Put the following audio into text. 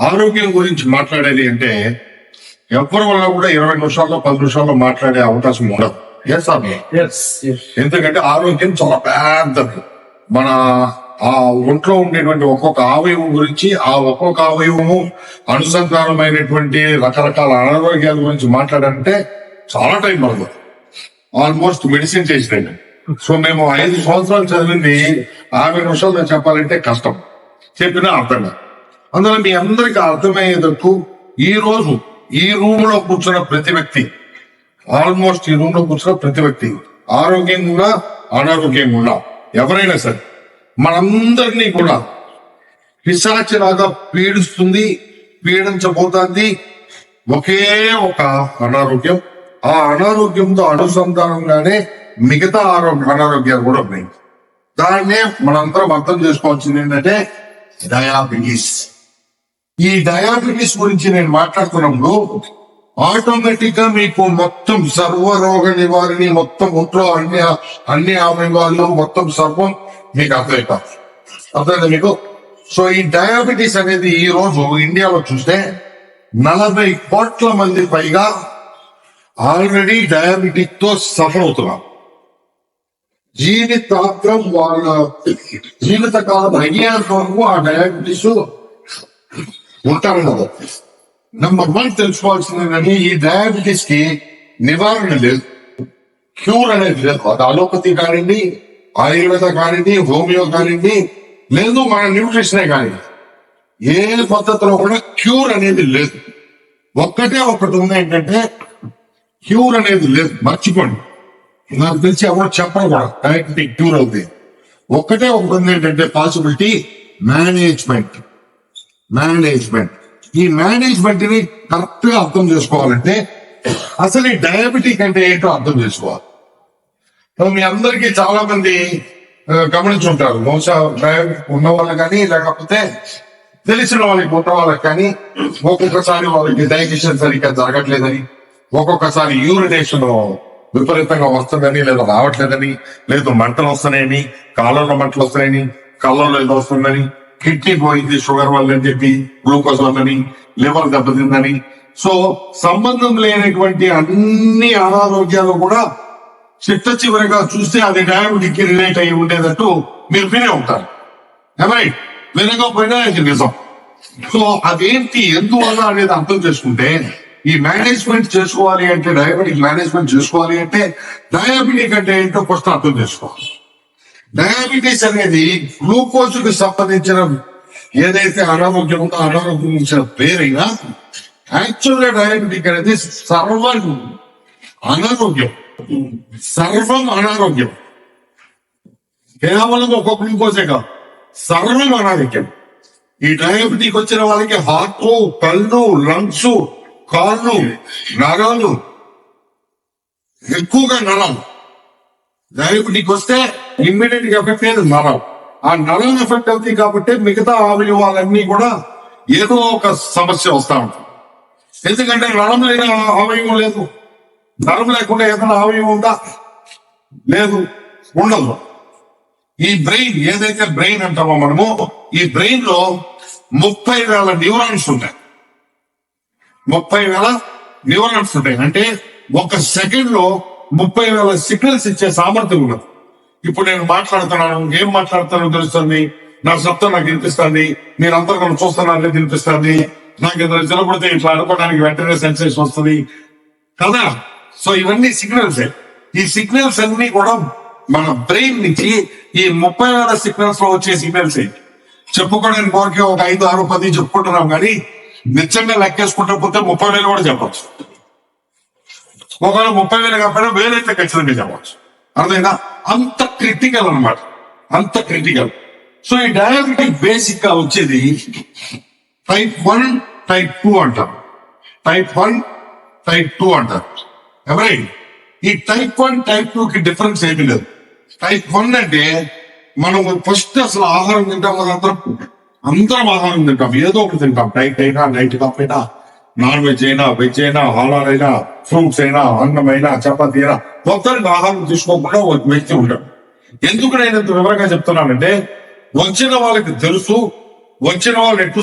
ఆరోగ్యం గురించి మాట్లాడేది అంటే ఎవరి వల్ల కూడా 20 నిమిషాల్లో 10 నిమిషాల్లో మాట్లాడే అవకాశం ఉండదు. ఎందుకంటే ఆరోగ్యం చాలా పెద్దది. మన ఆ ఒంట్లో ఉండేటువంటి ఒక్కొక్క అవయవం గురించి, ఆ ఒక్కొక్క అవయవము అనుసంధానమైనటువంటి రకరకాల అనారోగ్యాల గురించి మాట్లాడాలంటే చాలా టైం పడుతుంది. ఆల్మోస్ట్ మెడిసిన్ చేసినట్టు. సో మేము 5 సంవత్సరాలు చదివింది 50 నిమిషాల్లో చెప్పాలంటే కష్టం, చెప్పినా అర్థం కాదు. అందులో మీ అందరికీ అర్థమయ్యేటట్టు ఈ రోజు ఈ రూమ్ లో కూర్చున్న ప్రతి వ్యక్తి, ఆల్మోస్ట్ ఈ రూమ్ లో కూర్చున్న ప్రతి వ్యక్తి ఆరోగ్యంగా ఉన్నా అనారోగ్యంగా ఉన్నా ఎవరైనా సరే మనందరినీ కూడా పిశాచిలాగా పీడిస్తుంది, పీడించబోతుంది ఒకే ఒక అనారోగ్యం. ఆ అనారోగ్యంతో అనుసంధానంగానే మిగతా అనారోగ్యాలు కూడా ఉన్నాయి. దాన్నే మనందరం అర్థం చేసుకోవాల్సింది ఏంటంటే డయాబెటీస్. ఈ డయాబెటీస్ గురించి నేను మాట్లాడుతున్నప్పుడు ఆటోమేటిక్ గా మీకు మొత్తం సర్వరోగ నివారణ, మొత్తం ఒంట్లో అన్ని అవయవాలు మొత్తం సర్వం మీకు అర్థమైంది మీకు. సో ఈ డయాబెటీస్ అనేది ఈ రోజు ఇండియాలో చూస్తే 40 కోట్ల మంది పైగా ఆల్రెడీ డయాబెటిక్ తో సఫర్ అవుతున్నారు. వాళ్ళ జీవితకాలం అయ్యేంత వరకు ఆ డయాబెటీస్ ఉంటారన్నది. నెంబర్ 1 తెలుసుకోవాల్సింది ఏంటంటే ఈ డయాబెటీస్ కి నివారణ లేదు, క్యూర్ అనేది లేదు. అది అలోపతి కానివ్వండి, ఆయుర్వేద కానివ్వండి, హోమియో కానివ్వండి, లేదు మన న్యూట్రిషనే కానీ ఏ పద్ధతిలో కూడా క్యూర్ అనేది లేదు. ఒకటి ఉంది ఏంటంటే క్యూర్ అనేది లేదు, మర్చిపోండి. నాకు తెలిసి ఎవరు చెప్పరు కూడా డయాబెటిక్ క్యూర్ అవుతుంది. ఒకటి ఉంది ఏంటంటే పాసిబిలిటీ మేనేజ్మెంట్. ఈ మేనేజ్మెంట్ ని కరెక్ట్ గా అర్థం చేసుకోవాలంటే అసలు ఈ డయాబెటిక్ అంటే ఏంటో అర్థం చేసుకోవాలి. మీ అందరికీ చాలా మంది గమనించుంటారు, బహుశా డయాబెటిక్ ఉన్న వాళ్ళకి కానీ లేకపోతే తెలిసిన వాళ్ళకి ఉన్న వాళ్ళకి కానీ ఒక్కొక్కసారి వాళ్ళకి డైజెషన్ సరిగ్గా జరగట్లేదని, ఒక్కొక్కసారి యూరినేషన్ విపరీతంగా వస్తుందని, లేదా రావట్లేదని, లేదు మంటలు వస్తున్నాయని, కాళ్ళలో మంటలు వస్తున్నాయని, కళ్ళలో ఏదో వస్తుందని, కిడ్నీ పోయింది షుగర్ వల్ల అని చెప్పి, గ్లూకోజ్ వల్లని, లివర్ దెబ్బతిందని. సో సంబంధం లేనటువంటి అన్ని అనారోగ్యాలు కూడా చిట్ట చివరిగా చూస్తే అది డయాబెటిక్ కి రిలేట్ అయ్యి ఉండేటట్టు మీరు వినే ఉంటారు. రైట్? వినకపోయినా ఇది నిజం. సో అదేంటి, ఎందువల్ల అనేది అర్థం చేసుకుంటే ఈ మేనేజ్మెంట్ చేసుకోవాలి అంటే, డయాబెటిక్ మేనేజ్మెంట్ చేసుకోవాలి అంటే డయాబెటిక్ అంటే ఏంటో ఫస్ట్ అర్థం చేసుకోవాలి. డయాబెటీస్ అనేది గ్లూకోజ్ కి సంబంధించిన ఏదైతే అనారోగ్యం ఉందో అనారోగ్యం పేరైనా యాక్చువల్ గా డయాబెటిక్ అనేది సర్వం అనారోగ్యం. కేవలం ఒక గ్లూకోజే కాదు, సర్వం అనారోగ్యం. ఈ డయాబెటిక్ వచ్చిన వాళ్ళకి హార్ట్, కళ్ళు, లంగ్స్, కాళ్ళు, నరాలు, ఎక్కువగా నరాలు. డయాబెటిక్ వస్తే ఇమ్మీడియట్ గా ఎఫెక్ట్ అయ్యేది నరం. ఆ నరం ఎఫెక్ట్ అవుతాయి కాబట్టి మిగతా అవయవాలన్నీ కూడా ఏదో ఒక సమస్య వస్తా ఉంటుంది. ఎందుకంటే నరం లేని అవయవం లేదు. నరం లేకుండా ఏదైనా అవయవం ఉందా? లేదు, ఉండదు. ఈ బ్రెయిన్ ఏదైతే బ్రెయిన్ అంటామో మనము, ఈ బ్రెయిన్ లో 30,000 న్యూరాన్స్ ఉంటాయి. 30,000 న్యూరాన్స్ ఉంటాయి. అంటే ఒక సెకండ్ లో 30,000 సిగ్నల్స్ ఇచ్చే సామర్థ్యం ఉన్నది. ఇప్పుడు నేను మాట్లాడుతున్నాను, ఏం మాట్లాడుతానో తెలుస్తుంది, నా శబ్దం నాకు వినిపిస్తుంది, మీరందరూ నన్ను చూస్తున్నారు లేదు వినిపిస్తుంది, నాకు ఏదైనా నిలబడితే ఇట్లా అనుకోవడానికి వెంటనే సెన్సేషన్ వస్తుంది కదా. సో ఇవన్నీ సిగ్నల్స్. ఈ సిగ్నల్స్ అన్ని కూడా మన బ్రెయిన్ నుంచి ఈ 30,000 సిగ్నల్స్ లో వచ్చే సిగ్నల్స్. చెప్పుకోవడానికి కోరికే ఒక 5, 6, 10 చెప్పుకుంటున్నాం కానీ నిజంగా లెక్కేసుకుంటూ పోతే 30,000 కూడా చెప్పచ్చు. ఒకవేళ 30,000 కాకపోయినా వేలైతే ఖచ్చితంగా చెప్పవచ్చు. అర్థమైందా? అంత క్రిటికల్ అనమాట, అంత క్రిటికల్. సో ఈ డయాబెటిక్ బేసిక్ గా వచ్చేది టైప్ 1, టైప్ 2 అంటారు. టైప్ 1, టైప్ 2 అంటారు. ఎవరైనా ఈ టైప్ 1, టైప్ 2 కి డిఫరెన్స్ ఏమీ లేదు. టైప్ 1 అంటే మనం ఫస్ట్ అసలు ఆహారం తింటాం కదా, అందరం ఆహారం తింటాం, ఏదో ఒకటి తింటాం. టైట్ అయినా, నైట్ కాకపోయినా, నాన్ వెజ్ అయినా, వెజ్ అయినా, హాలాల్ అయినా, ఫ్రూట్స్ అయినా, అన్నం అయినా, చపాతీ అయినా, మొత్తానికి ఆహారం తీసుకోకుండా ఒక వ్యక్తి ఉంటాడు. ఎందుకు నేను ఇంత వివరంగా చెప్తున్నానంటే వచ్చిన వాళ్ళకి తెలుసు, వచ్చిన వాళ్ళు